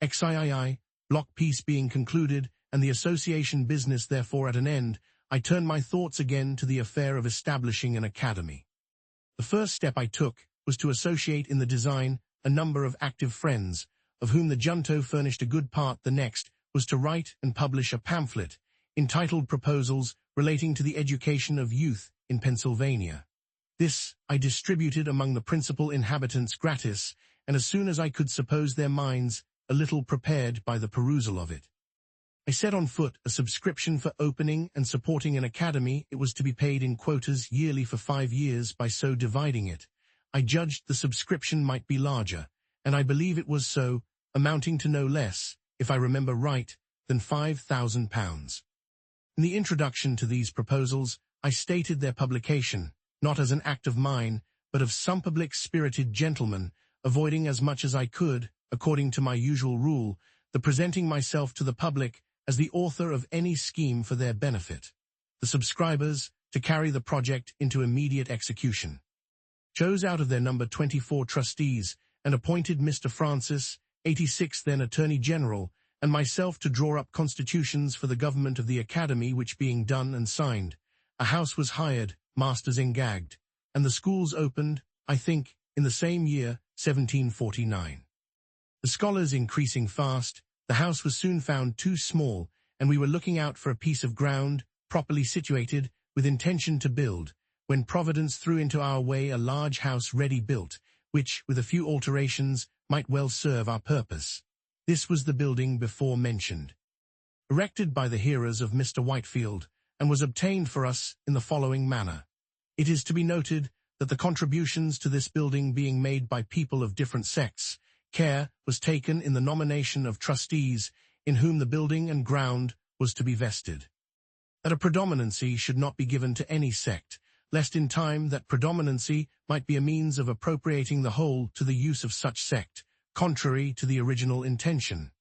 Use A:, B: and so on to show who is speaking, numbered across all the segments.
A: XIII, block peace being concluded, and the association business therefore at an end, I turned my thoughts again to the affair of establishing an academy. The first step I took was to associate in the design a number of active friends, of whom the junto furnished a good part. The next was to write and publish a pamphlet, entitled Proposals Relating to the Education of Youth in Pennsylvania. This I distributed among the principal inhabitants gratis, and as soon as I could suppose their minds a little prepared by the perusal of it. I set on foot a subscription for opening and supporting an academy. It was to be paid in quotas yearly for 5 years. By so dividing it, I judged the subscription might be larger, and I believe it was so, amounting to no less, if I remember right, than £5,000. In the introduction to these proposals, I stated their publication, not as an act of mine, but of some public-spirited gentleman, avoiding as much as I could, according to my usual rule, the presenting myself to the public as the author of any scheme for their benefit. The subscribers, to carry the project into immediate execution, chose out of their number 24 trustees and appointed Mr. Francis, 86, then Attorney General, and myself to draw up constitutions for the government of the academy, which being done and signed, a house was hired, masters engagged, and the schools opened, I think, in the same year, 1749. The scholars increasing fast, the house was soon found too small, and we were looking out for a piece of ground, properly situated, with intention to build, when Providence threw into our way a large house ready built, which, with a few alterations, might well serve our purpose. This was the building before mentioned, erected by the hearers of Mr. Whitefield, and was obtained for us in the following manner. It is to be noted that the contributions to this building being made by people of different sects, care was taken in the nomination of trustees in whom the building and ground was to be vested. That a predominancy should not be given to any sect, lest in time that predominancy might be a means of appropriating the whole to the use of such sect, contrary to the original intention.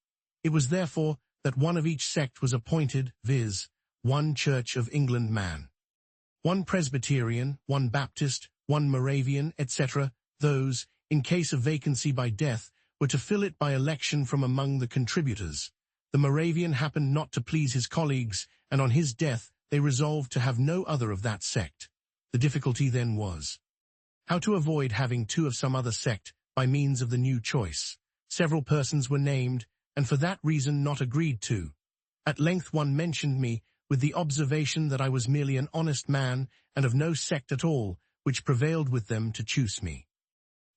A: It was therefore that one of each sect was appointed, viz., one Church of England man, one Presbyterian, one Baptist, one Moravian, etc. Those, in case of vacancy by death, were to fill it by election from among the contributors. The Moravian happened not to please his colleagues, and on his death they resolved to have no other of that sect. The difficulty then was how to avoid having two of some other sect by means of the new choice. Several persons were named, and for that reason not agreed to. At length one mentioned me, with the observation that I was merely an honest man, and of no sect at all, which prevailed with them to choose me.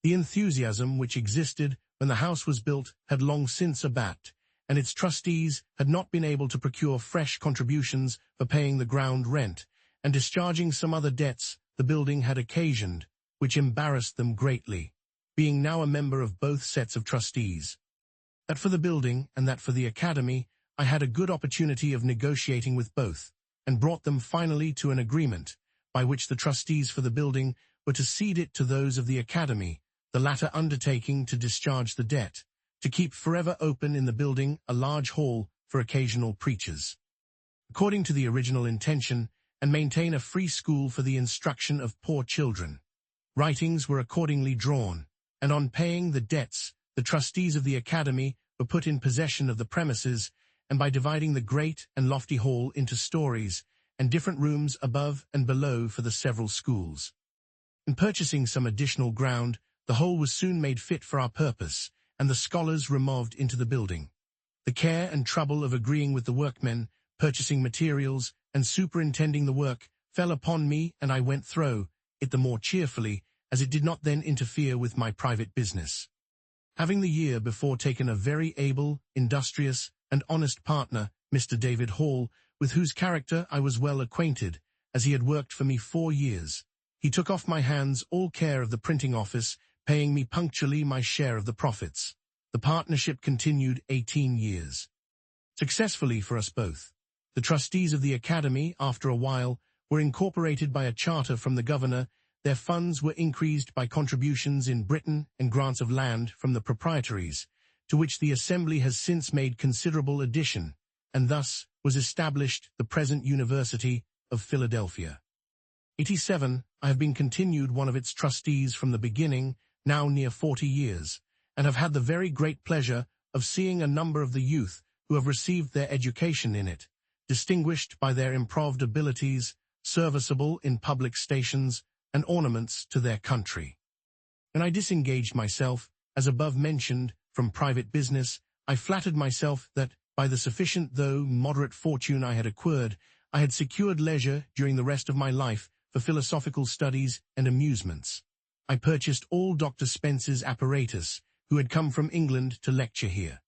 A: The enthusiasm which existed when the house was built had long since abated, and its trustees had not been able to procure fresh contributions for paying the ground rent, and discharging some other debts the building had occasioned, which embarrassed them greatly, being now a member of both sets of trustees. That for the building and that for the academy, I had a good opportunity of negotiating with both, and brought them finally to an agreement, by which the trustees for the building were to cede it to those of the academy, the latter undertaking to discharge the debt, to keep forever open in the building a large hall for occasional preachers, according to the original intention, and maintain a free school for the instruction of poor children. Writings were accordingly drawn, and on paying the debts, the trustees of the academy were put in possession of the premises, and by dividing the great and lofty hall into stories, and different rooms above and below for the several schools. In purchasing some additional ground, the whole was soon made fit for our purpose, and the scholars removed into the building. The care and trouble of agreeing with the workmen, purchasing materials, and superintending the work fell upon me, and I went through it the more cheerfully, as it did not then interfere with my private business. Having the year before taken a very able, industrious, and honest partner, Mr. David Hall, with whose character I was well acquainted, as he had worked for me 4 years, he took off my hands all care of the printing office, paying me punctually my share of the profits. The partnership continued 18 years. Successfully for us both. The trustees of the academy, after a while, were incorporated by a charter from the governor. Their funds were increased by contributions in Britain and grants of land from the proprietaries, to which the Assembly has since made considerable addition, and thus was established the present University of Philadelphia. 87. I have been continued one of its trustees from the beginning, now near 40 years, and have had the very great pleasure of seeing a number of the youth who have received their education in it, distinguished by their improved abilities, serviceable in public stations, and ornaments to their country. When I disengaged myself, as above mentioned, from private business, I flattered myself that, by the sufficient though moderate fortune I had acquired, I had secured leisure during the rest of my life for philosophical studies and amusements. I purchased all Dr. Spence's apparatus, who had come from England to lecture here.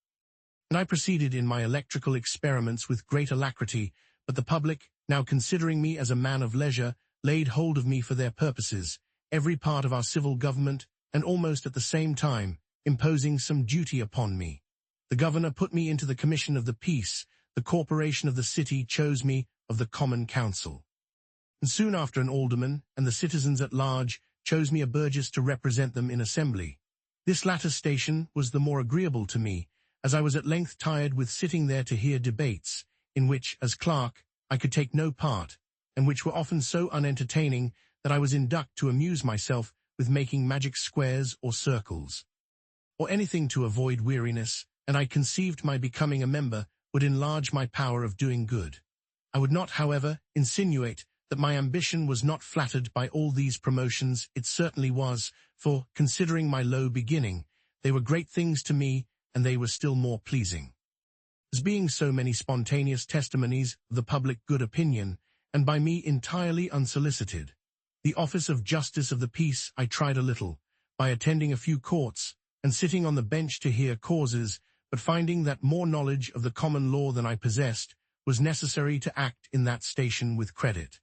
A: And I proceeded in my electrical experiments with great alacrity, but the public, now considering me as a man of leisure, laid hold of me for their purposes, every part of our civil government, and almost at the same time, imposing some duty upon me. The governor put me into the commission of the peace, the corporation of the city chose me of the common council. And soon after an alderman, and the citizens at large, chose me a burgess to represent them in assembly. This latter station was the more agreeable to me, as I was at length tired with sitting there to hear debates, in which, as clerk, I could take no part, and which were often so unentertaining that I was induced to amuse myself with making magic squares or circles, or anything to avoid weariness, and I conceived my becoming a member would enlarge my power of doing good. I would not, however, insinuate that my ambition was not flattered by all these promotions. It certainly was, for, considering my low beginning, they were great things to me, and they were still more pleasing. As being so many spontaneous testimonies of the public good opinion, and by me entirely unsolicited, the office of Justice of the Peace I tried a little, by attending a few courts, and sitting on the bench to hear causes, but finding that more knowledge of the common law than I possessed was necessary to act in that station with credit.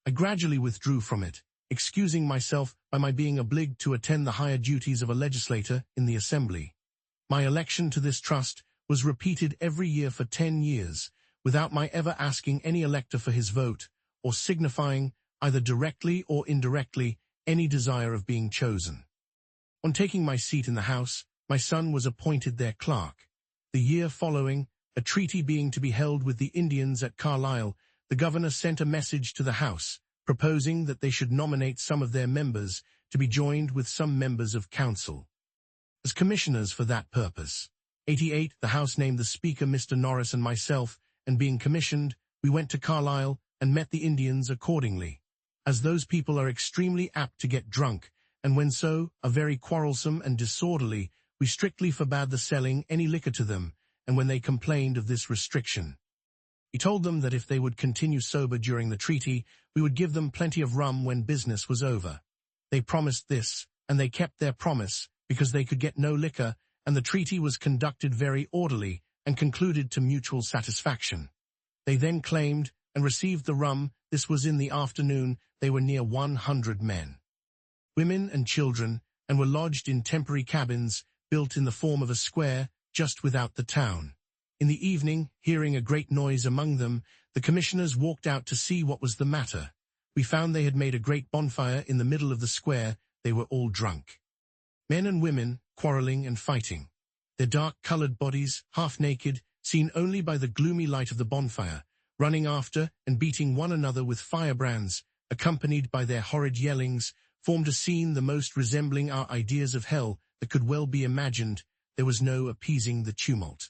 A: I gradually withdrew from it, excusing myself by my being obliged to attend the higher duties of a legislator in the assembly. My election to this trust was repeated every year for 10 years, without my ever asking any elector for his vote, or signifying, either directly or indirectly, any desire of being chosen. On taking my seat in the House, my son was appointed their clerk. The year following, a treaty being to be held with the Indians at Carlisle, the governor sent a message to the House, proposing that they should nominate some of their members to be joined with some members of council as commissioners for that purpose. 88. The House named the Speaker Mr. Norris and myself, and being commissioned, we went to Carlisle and met the Indians accordingly. As those people are extremely apt to get drunk, and when so, are very quarrelsome and disorderly, we strictly forbade the selling any liquor to them, and when they complained of this restriction, we told them that if they would continue sober during the treaty, we would give them plenty of rum when business was over. They promised this, and they kept their promise, because they could get no liquor, and the treaty was conducted very orderly, and concluded to mutual satisfaction. They then claimed, and received the rum. This was in the afternoon. They were near 100 men, women and children, and were lodged in temporary cabins, built in the form of a square, just without the town. In the evening, hearing a great noise among them, the commissioners walked out to see what was the matter. We found they had made a great bonfire in the middle of the square. They were all drunk, men and women, quarreling and fighting. Their dark-colored bodies, half naked, seen only by the gloomy light of the bonfire, running after and beating one another with firebrands, accompanied by their horrid yellings, formed a scene the most resembling our ideas of hell that could well be imagined. There was no appeasing the tumult.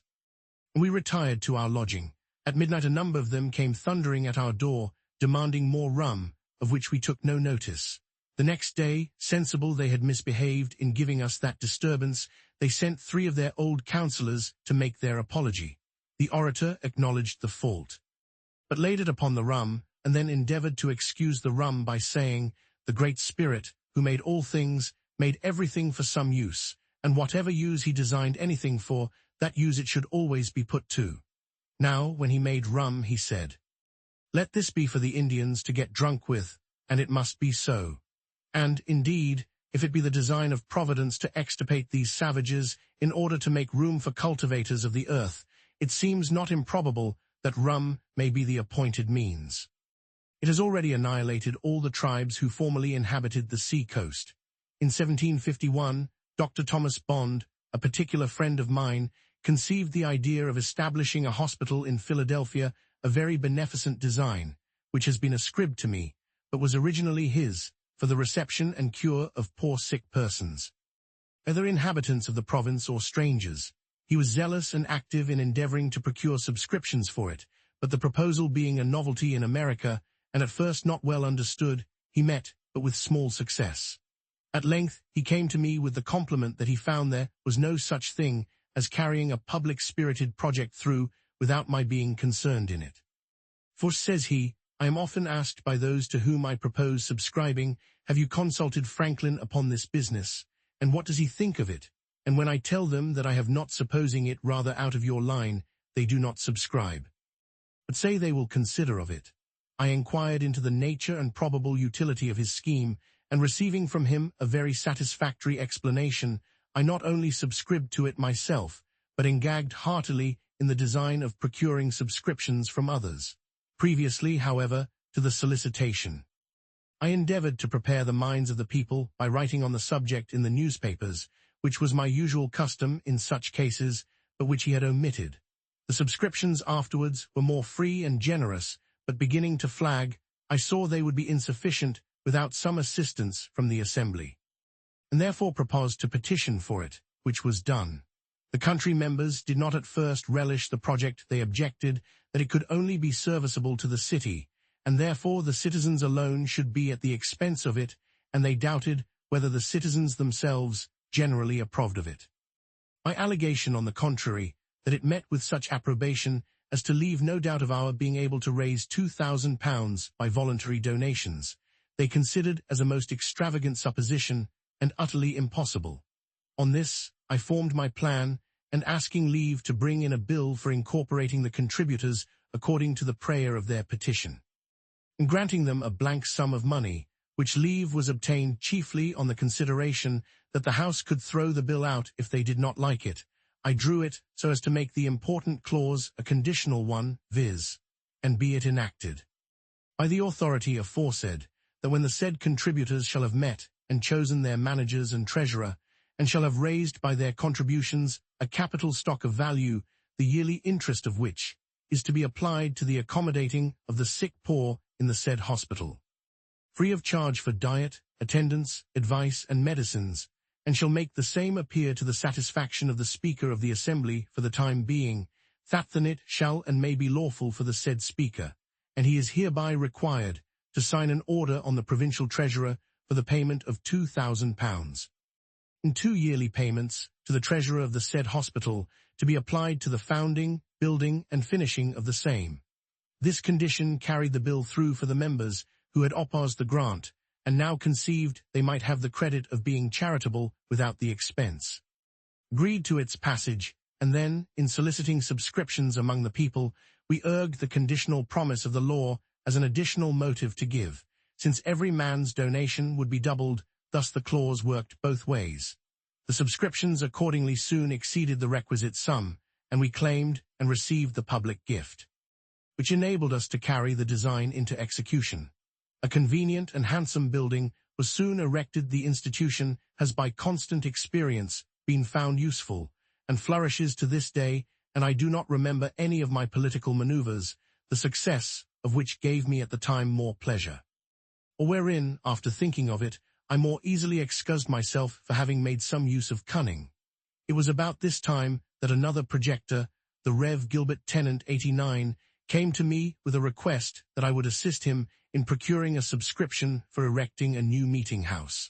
A: And we retired to our lodging. At midnight a number of them came thundering at our door, demanding more rum, of which we took no notice. The next day, sensible they had misbehaved in giving us that disturbance, they sent 3 of their old councillors to make their apology. The orator acknowledged the fault, but laid it upon the rum, and then endeavored to excuse the rum by saying, the Great Spirit, who made all things, made everything for some use, and whatever use he designed anything for, that use it should always be put to. Now, when he made rum, he said, let this be for the Indians to get drunk with, and it must be so. And, indeed, if it be the design of Providence to extirpate these savages in order to make room for cultivators of the earth, it seems not improbable that rum may be the appointed means. It has already annihilated all the tribes who formerly inhabited the sea coast. In 1751, Dr. Thomas Bond, a particular friend of mine, conceived the idea of establishing a hospital in Philadelphia, a very beneficent design, which has been ascribed to me, but was originally his, for the reception and cure of poor sick persons, whether inhabitants of the province or strangers. He was zealous and active in endeavoring to procure subscriptions for it, but the proposal being a novelty in America, and at first not well understood, he met, but with small success. At length, he came to me with the compliment that he found there was no such thing as carrying a public-spirited project through without my being concerned in it. For, says he, I am often asked by those to whom I propose subscribing, have you consulted Franklin upon this business, and what does he think of it? And when I tell them that I have not, supposing it rather out of your line, they do not subscribe, but say they will consider of it. I inquired into the nature and probable utility of his scheme, and receiving from him a very satisfactory explanation, I not only subscribed to it myself, but engaged heartily in the design of procuring subscriptions from others. Previously, however, to the solicitation, I endeavored to prepare the minds of the people by writing on the subject in the newspapers, which was my usual custom in such cases, but which he had omitted. The subscriptions afterwards were more free and generous, but beginning to flag, I saw they would be insufficient without some assistance from the Assembly, and therefore proposed to petition for it, which was done. The country members did not at first relish the project. They objected that it could only be serviceable to the city, and therefore the citizens alone should be at the expense of it, and they doubted whether the citizens themselves generally approved of it. My allegation, on the contrary, that it met with such approbation as to leave no doubt of our being able to raise £2,000 by voluntary donations, they considered as a most extravagant supposition and utterly impossible. On this, I formed my plan, and asking leave to bring in a bill for incorporating the contributors according to the prayer of their petition, and granting them a blank sum of money, which leave was obtained chiefly on the consideration that the House could throw the bill out if they did not like it, I drew it so as to make the important clause a conditional one, viz., and be it enacted by the authority aforesaid, that when the said contributors shall have met and chosen their managers and treasurer, and shall have raised by their contributions a capital stock of value, the yearly interest of which is to be applied to the accommodating of the sick poor in the said hospital, free of charge for diet, attendance, advice, and medicines, and shall make the same appear to the satisfaction of the Speaker of the Assembly for the time being, that then it shall and may be lawful for the said Speaker, and he is hereby required to sign an order on the provincial treasurer for the payment of £2,000, in 2 yearly payments to the treasurer of the said hospital, to be applied to the founding, building, and finishing of the same. This condition carried the bill through for the members who had opposed the grant, and now conceived they might have the credit of being charitable without the expense. Agreed to its passage, and then, in soliciting subscriptions among the people, we urged the conditional promise of the law as an additional motive to give, since every man's donation would be doubled. Thus the clause worked both ways. The subscriptions accordingly soon exceeded the requisite sum, and we claimed and received the public gift, which enabled us to carry the design into execution. A convenient and handsome building was soon erected. The institution has by constant experience been found useful, and flourishes to this day, and I do not remember any of my political maneuvers, the success of which gave me at the time more pleasure, or wherein, after thinking of it, I more easily excused myself for having made some use of cunning. It was about this time that another projector, the Rev. Gilbert Tennant 89, came to me with a request that I would assist him in procuring a subscription for erecting a new meeting house.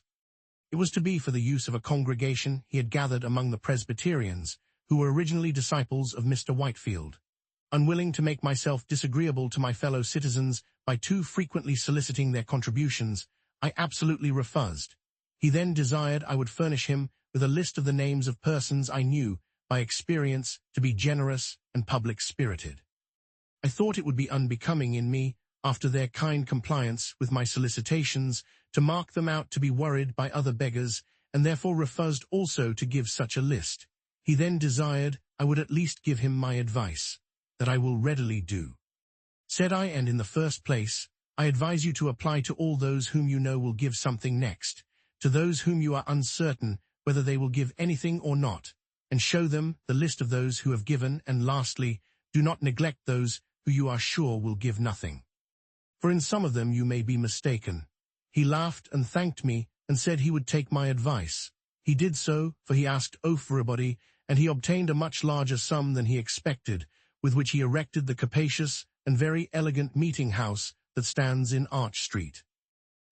A: It was to be for the use of a congregation he had gathered among the Presbyterians, who were originally disciples of Mr. Whitefield. Unwilling to make myself disagreeable to my fellow citizens by too frequently soliciting their contributions, I absolutely refused. He then desired I would furnish him with a list of the names of persons I knew by experience to be generous and public-spirited. I thought it would be unbecoming in me, after their kind compliance with my solicitations, to mark them out to be worried by other beggars, and therefore refused also to give such a list. He then desired I would at least give him my advice, that I will readily do. Said I, and in the first place, I advise you to apply to all those whom you know will give something next, to those whom you are uncertain whether they will give anything or not, and show them the list of those who have given, and lastly, do not neglect those who you are sure will give nothing, for in some of them you may be mistaken. He laughed and thanked me, and said he would take my advice. He did so, for he asked everybody, and he obtained a much larger sum than he expected, with which he erected the capacious and very elegant meeting house that stands in Arch Street.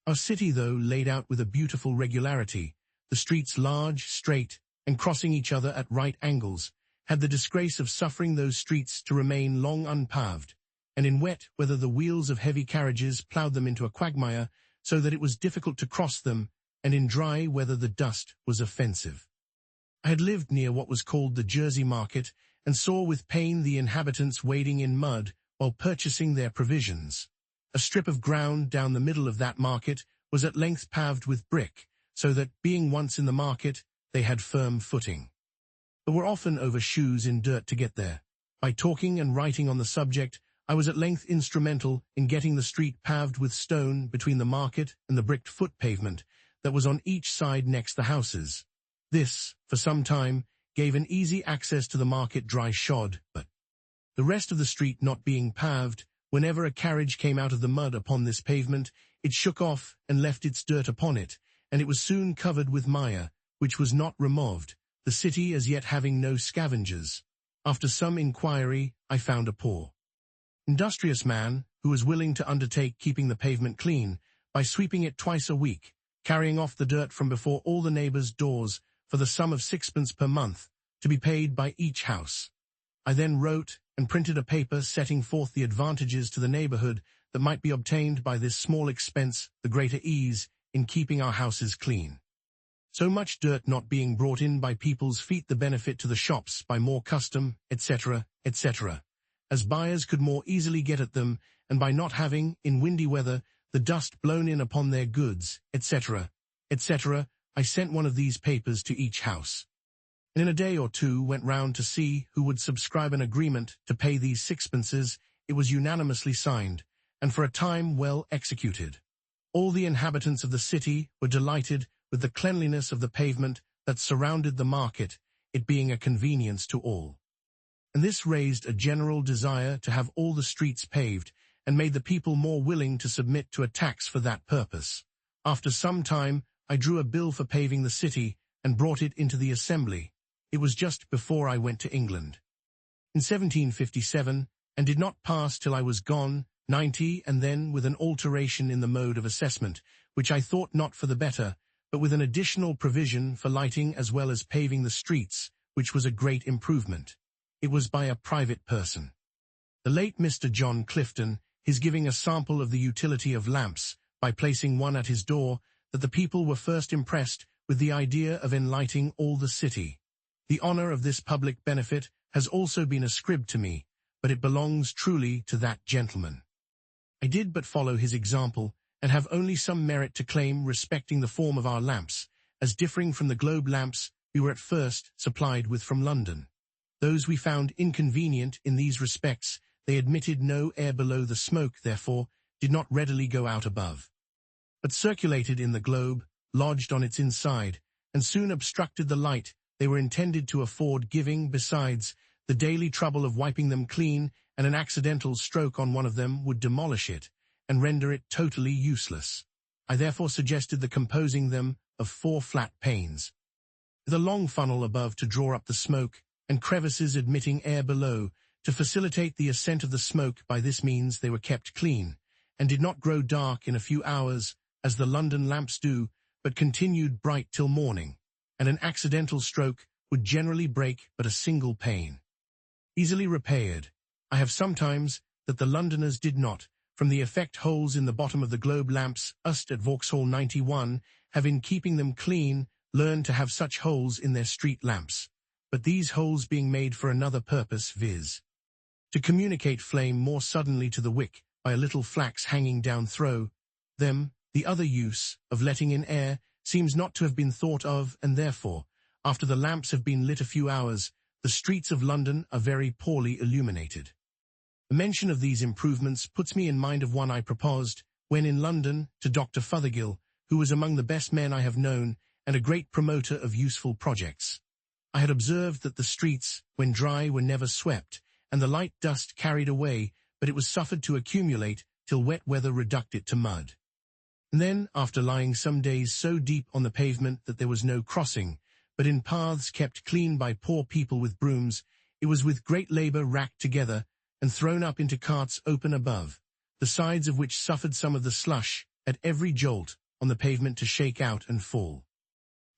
A: Our city, though laid out with a beautiful regularity, the streets large, straight, and crossing each other at right angles, had the disgrace of suffering those streets to remain long unpaved, and in wet weather the wheels of heavy carriages ploughed them into a quagmire, so that it was difficult to cross them, and in dry weather the dust was offensive. I had lived near what was called the Jersey Market, and saw with pain the inhabitants wading in mud while purchasing their provisions. A strip of ground down the middle of that market was at length paved with brick, so that, being once in the market, they had firm footing. There were often over shoes in dirt to get there. By talking and writing on the subject, I was at length instrumental in getting the street paved with stone between the market and the bricked foot pavement that was on each side next the houses. This, for some time, gave an easy access to the market dry shod, but the rest of the street not being paved, whenever a carriage came out of the mud upon this pavement, it shook off and left its dirt upon it, and it was soon covered with mire, which was not removed, the city as yet having no scavengers. After some inquiry, I found a poor, industrious man who was willing to undertake keeping the pavement clean by sweeping it twice a week, carrying off the dirt from before all the neighbors' doors for the sum of 6 pence per month, to be paid by each house. I then wrote and printed a paper setting forth the advantages to the neighborhood that might be obtained by this small expense, the greater ease in keeping our houses clean. So much dirt not being brought in by people's feet, the benefit to the shops by more custom, etc., etc., as buyers could more easily get at them, and by not having, in windy weather, the dust blown in upon their goods, etc., etc., I sent one of these papers to each house, and in a day or two went round to see who would subscribe an agreement to pay these sixpences. It was unanimously signed, and for a time well executed. All the inhabitants of the city were delighted with the cleanliness of the pavement that surrounded the market, it being a convenience to all. And this raised a general desire to have all the streets paved, and made the people more willing to submit to a tax for that purpose. After some time, I drew a bill for paving the city, and brought it into the Assembly. It was just before I went to England in 1757, and did not pass till I was gone, 90, and then with an alteration in the mode of assessment, which I thought not for the better, but with an additional provision for lighting as well as paving the streets, which was a great improvement. It was by a private person, the late Mr. John Clifton, his giving a sample of the utility of lamps, by placing one at his door, that the people were first impressed with the idea of enlightening all the city. The honor of this public benefit has also been ascribed to me, but it belongs truly to that gentleman. I did but follow his example, and have only some merit to claim respecting the form of our lamps, as differing from the globe lamps we were at first supplied with from London. Those we found inconvenient in these respects. They admitted no air below the smoke, therefore did not readily go out above, but circulated in the globe, lodged on its inside, and soon obstructed the light they were intended to afford, giving, besides, the daily trouble of wiping them clean, and an accidental stroke on one of them would demolish it, and render it totally useless. I therefore suggested the composing them of 4 flat panes, with a long funnel above to draw up the smoke, and crevices admitting air below, to facilitate the ascent of the smoke. By this means they were kept clean, and did not grow dark in a few hours, as the London lamps do, but continued bright till morning, and an accidental stroke would generally break but a single pane. Easily repaired. I have sometimes, that the Londoners did not, from the effect holes in the bottom of the globe lamps, us at Vauxhall 91, have in keeping them clean, learned to have such holes in their street lamps, but these holes being made for another purpose, viz., to communicate flame more suddenly to the wick by a little flax hanging down through them, the other use, of letting in air, seems not to have been thought of, and therefore, after the lamps have been lit a few hours, the streets of London are very poorly illuminated. The mention of these improvements puts me in mind of one I proposed, when in London, to Dr. Fothergill, who was among the best men I have known, and a great promoter of useful projects. I had observed that the streets, when dry, were never swept, and the light dust carried away, but it was suffered to accumulate till wet weather reduced it to mud. And then, after lying some days so deep on the pavement that there was no crossing, but in paths kept clean by poor people with brooms, it was with great labor racked together and thrown up into carts open above, the sides of which suffered some of the slush at every jolt on the pavement to shake out and fall.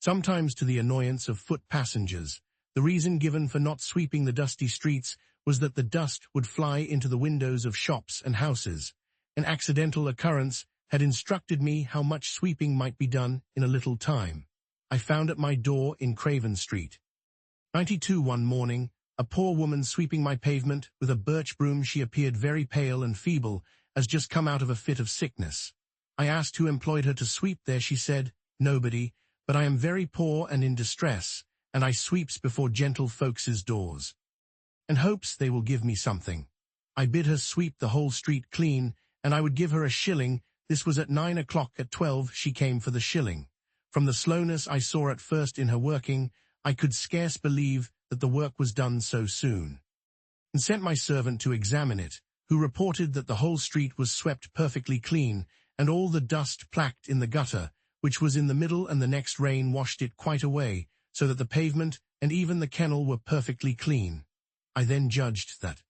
A: Sometimes to the annoyance of foot passengers, the reason given for not sweeping the dusty streets was that the dust would fly into the windows of shops and houses. An accidental occurrence had instructed me how much sweeping might be done in a little time. I found at my door in Craven Street, 92 one morning, a poor woman sweeping my pavement with a birch broom. She appeared very pale and feeble, as just come out of a fit of sickness. I asked who employed her to sweep there. She said, "Nobody, but I am very poor and in distress, and I sweeps before gentle folks' doors, and hopes they will give me something." I bid her sweep the whole street clean, and I would give her a shilling. This was at 9 o'clock. At 12 she came for the shilling. From the slowness I saw at first in her working, I could scarce believe that the work was done so soon, and sent my servant to examine it, who reported that the whole street was swept perfectly clean, and all the dust placked in the gutter, which was in the middle, and the next rain washed it quite away, so that the pavement and even the kennel were perfectly clean. I then judged that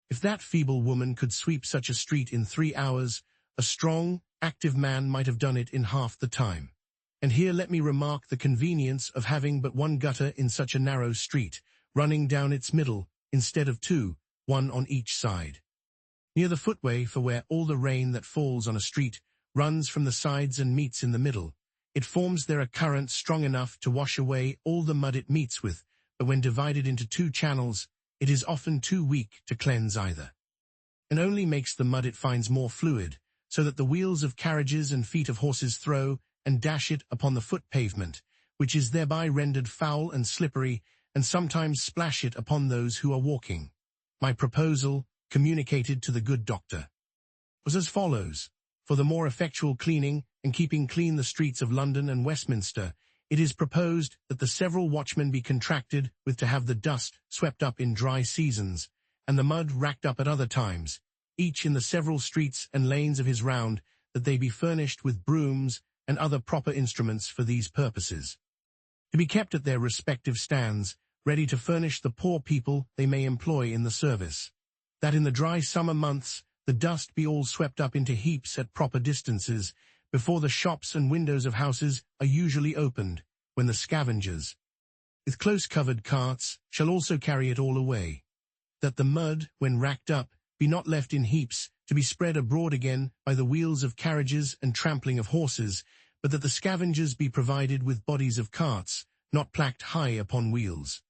A: if that feeble woman could sweep such a street in 3 hours, a strong, active man might have done it in half the time. And here let me remark the convenience of having but one gutter in such a narrow street, running down its middle, instead of two, one on each side. Near the footway, for where all the rain that falls on a street runs from the sides and meets in the middle, it forms there a current strong enough to wash away all the mud it meets with, but when divided into two channels, it is often too weak to cleanse either, and only makes the mud it finds more fluid, so that the wheels of carriages and feet of horses throw and dash it upon the foot pavement, which is thereby rendered foul and slippery, and sometimes splash it upon those who are walking. My proposal, communicated to the good doctor, was as follows. For the more effectual cleaning and keeping clean the streets of London and Westminster, it is proposed that the several watchmen be contracted with to have the dust swept up in dry seasons, and the mud racked up at other times, each in the several streets and lanes of his round, that they be furnished with brooms and other proper instruments for these purposes, to be kept at their respective stands, ready to furnish the poor people they may employ in the service. That in the dry summer months the dust be all swept up into heaps at proper distances, before the shops and windows of houses are usually opened, when the scavengers, with close-covered carts, shall also carry it all away. That the mud, when racked up, be not left in heaps, to be spread abroad again by the wheels of carriages and trampling of horses, but that the scavengers be provided with bodies of carts, not placked high upon wheels,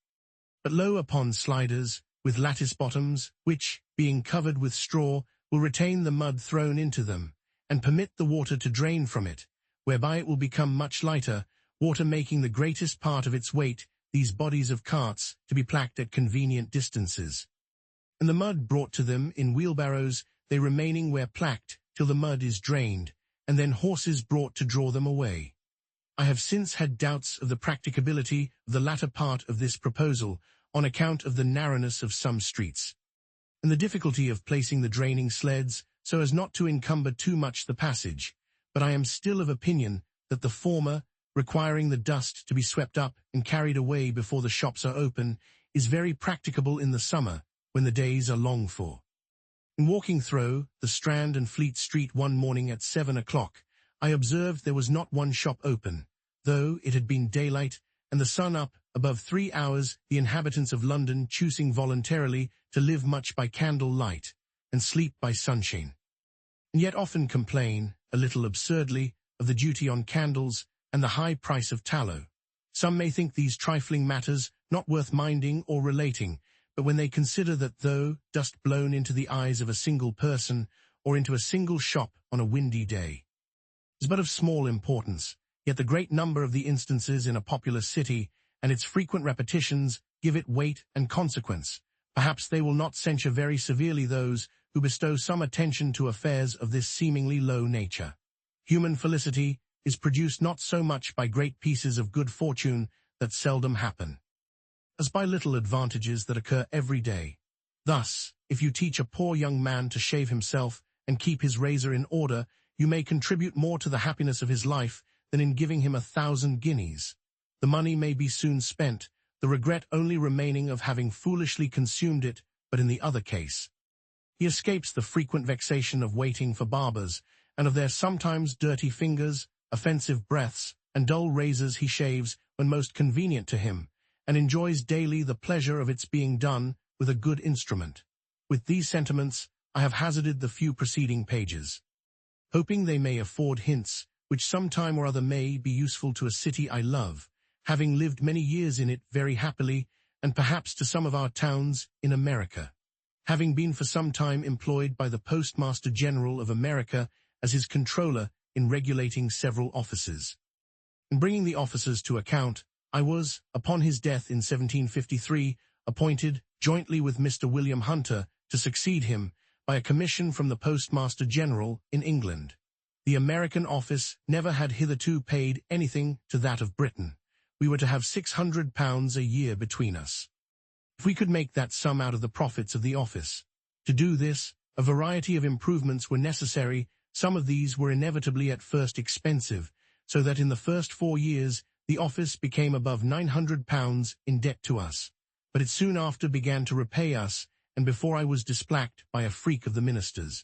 A: but low upon sliders, with lattice bottoms, which, being covered with straw, will retain the mud thrown into them, and permit the water to drain from it, whereby it will become much lighter, water making the greatest part of its weight, these bodies of carts to be placked at convenient distances, and the mud brought to them in wheelbarrows, they remaining where placked till the mud is drained, and then horses brought to draw them away. I have since had doubts of the practicability of the latter part of this proposal, on account of the narrowness of some streets, and the difficulty of placing the draining sleds so as not to encumber too much the passage, but I am still of opinion that the former, requiring the dust to be swept up and carried away before the shops are open, is very practicable in the summer, when the days are long for. In walking through the Strand and Fleet Street one morning at 7 o'clock, I observed there was not one shop open, though it had been daylight and the sun up above 3 hours, the inhabitants of London choosing voluntarily to live much by candle light and sleep by sunshine, and yet often complain, a little absurdly, of the duty on candles and the high price of tallow. Some may think these trifling matters not worth minding or relating, but when they consider that though dust blown into the eyes of a single person or into a single shop on a windy day is but of small importance, yet the great number of the instances in a populous city and its frequent repetitions give it weight and consequence, perhaps they will not censure very severely those who bestow some attention to affairs of this seemingly low nature. Human felicity is produced not so much by great pieces of good fortune that seldom happen, as by little advantages that occur every day. Thus, if you teach a poor young man to shave himself and keep his razor in order, you may contribute more to the happiness of his life than in giving him 1,000 guineas. The money may be soon spent, the regret only remaining of having foolishly consumed it, but in the other case. He escapes the frequent vexation of waiting for barbers, and of their sometimes dirty fingers, offensive breaths, and dull razors he shaves when most convenient to him, and enjoys daily the pleasure of its being done with a good instrument. With these sentiments, I have hazarded the few preceding pages, hoping they may afford hints, which some time or other may be useful to a city I love, having lived many years in it very happily, and perhaps to some of our towns in America, having been for some time employed by the Postmaster General of America as his controller in regulating several offices. In bringing the officers to account, I was, upon his death in 1753, appointed, jointly with Mr. William Hunter, to succeed him, by a commission from the Postmaster General in England. The American office never had hitherto paid anything to that of Britain. We were to have £600 a year between us. If we could make that sum out of the profits of the office. To do this, a variety of improvements were necessary. Some of these were inevitably at first expensive, so that in the first 4 years the office became above £900 in debt to us. But it soon after began to repay us, and before I was displacked by a freak of the ministers,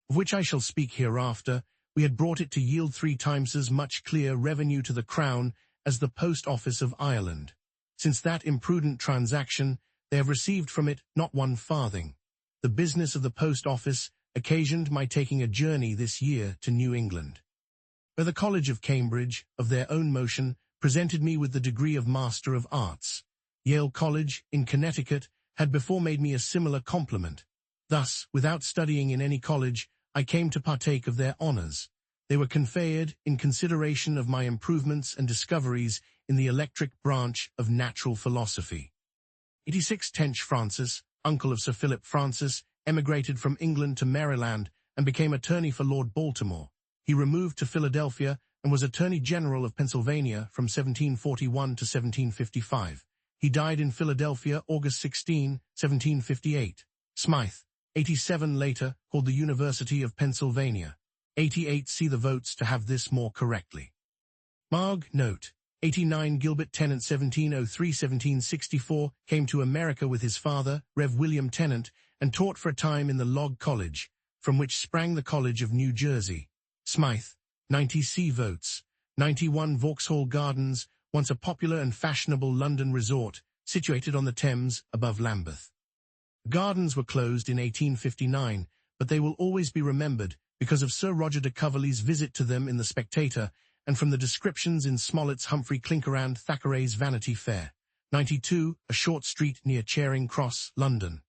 A: of which I shall speak hereafter, we had brought it to yield 3 times as much clear revenue to the Crown as the Post Office of Ireland. Since that imprudent transaction, they have received from it not 1 farthing. The business of the Post Office occasioned my taking a journey this year to New England, where the College of Cambridge, of their own motion, presented me with the degree of Master of Arts. Yale College, in Connecticut, had before made me a similar compliment. Thus, without studying in any college, I came to partake of their honors. They were conferred in consideration of my improvements and discoveries in the electric branch of natural philosophy. 86 Tench Francis, uncle of Sir Philip Francis, emigrated from England to Maryland and became attorney for Lord Baltimore. He removed to Philadelphia and was Attorney General of Pennsylvania from 1741 to 1755. He died in Philadelphia August 16, 1758. Smythe, 87 later, called the University of Pennsylvania. 88 see the votes to have this more correctly. Marg. Note. 89 Gilbert Tennant 1703-1764 came to America with his father, Rev. William Tennant, and taught for a time in the Log College, from which sprang the College of New Jersey. Smythe, 90 see votes. 91 Vauxhall Gardens, once a popular and fashionable London resort, situated on the Thames above Lambeth. Gardens were closed in 1859, but they will always be remembered because of Sir Roger de Coverley's visit to them in The Spectator, and from the descriptions in Smollett's Humphrey Clinker and Thackeray's Vanity Fair. 92, a short street near Charing Cross, London.